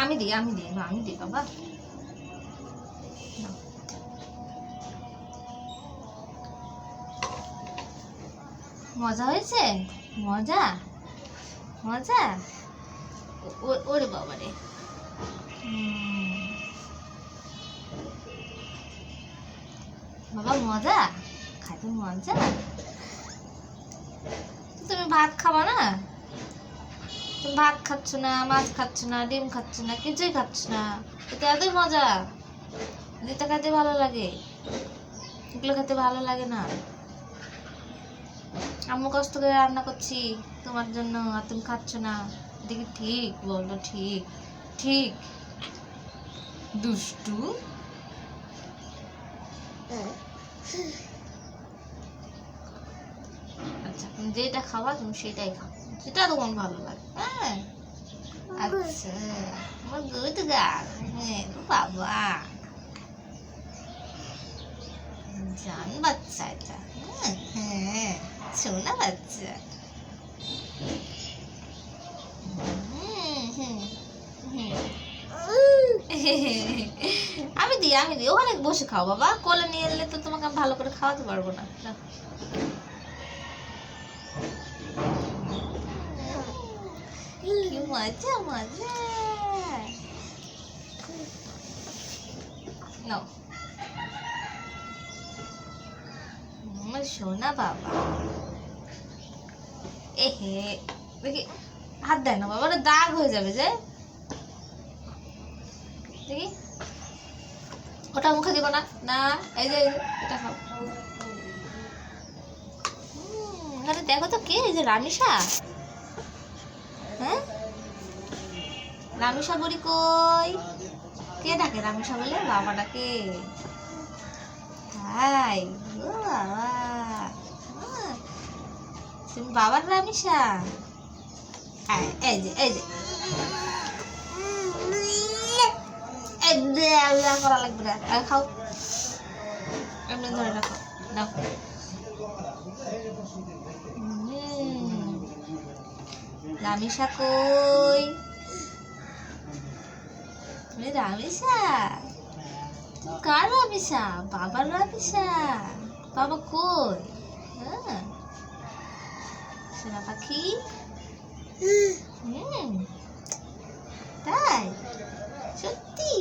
আমি দিই বাবা। মজা হয়েছে? মজা মজা। ওরে বাবা রে, বাবা মজা, খাইতে মজা। তুমি ভাত খাবা না? তুমি ভাত খাচ্ছ না, মাছ খাচ্ছ না, ডিম খাচ্ছ না, কিছুই খাচ্ছ না, এটা এতই মজা। যেটা খেতে ভালো লাগে, এগুলো খেতে ভালো লাগে না। আম্মু কষ্ট করে রান্না করছি তোমার জন্য, আর তুমি খাচ্ছ না। দেখি ঠিক বলো, ঠিক ঠিক দুষ্টু। আচ্ছা, তুমি যেটা খাবা তুমি সেটাই খাও, যেটা তোমার ভালো লাগে। হ্যাঁ আচ্ছা, আমার গুড গার্ল। হ্যাঁ বাবা, জান বাচ্চা এটা। হ্যাঁ সোনা বাচ্চা। আমি দিই ওখানে বসে খাও বাবা, কোলে নিয়ে এলে তো তোমাকে আমি ভালো করে খাওয়াতে পারবো না। কি মজা মজা। নাও সোনা বাবা। এহে দেখি, হাত দেয় না বাবা, দাগ হয়ে যাবে যে। দেখি, ওটা মুখে দিব না। না এই যে এটা খাও। আরে দেখো তো কে, এই যে রামিসা। হ্যাঁ রামিসা বুড়ি কই? কে ডাকে রামিসা বলে? বাবা ডাকে। হাই ও বাবা, তুমি বাবার রামিসা। এই যে করা লাগবে না, খাও এমনি ধরে রাখো। নাও রামিসা কই? তুমি রামিসা? কার রামিসা? বাবার রামিসা। বাবা কই? হ্যাঁ সোনা পাখি। তাই সত্যি?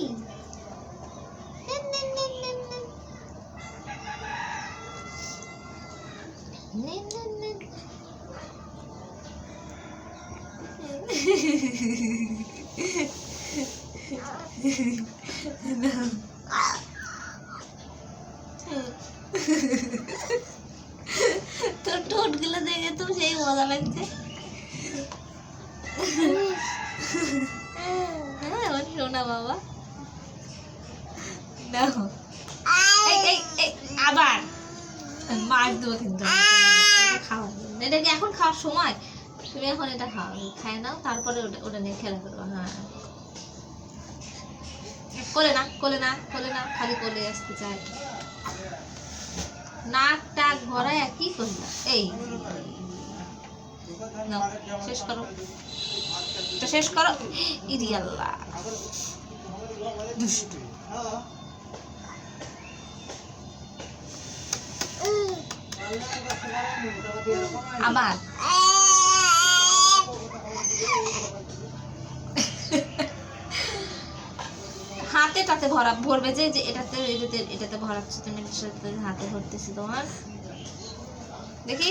তোর ঠোঁট গুলো দেখে তো সেই মজা লাগছে। হ্যাঁ আমার সোনা বাবা। আবার মার দেবো কিন্তু। খাওয়া এটা কি এখন খাওয়ার সময়? তুমি এখন এটা খাও, খাই নাও, তারপরে ওটা নিয়ে খেলা করবো। হ্যাঁ কোলে না খালি কোলে আসতে চায়। নাক টাক ভরায় কি করলা? এই শেষ করো, শেষ করো। ইদি আল্লাহ দুষ্টু। আবার হাতেটাতে ভরবে যে এটাতে ভরাচ্ছি তুমি, হাতে ভরতেছি তোমার। দেখি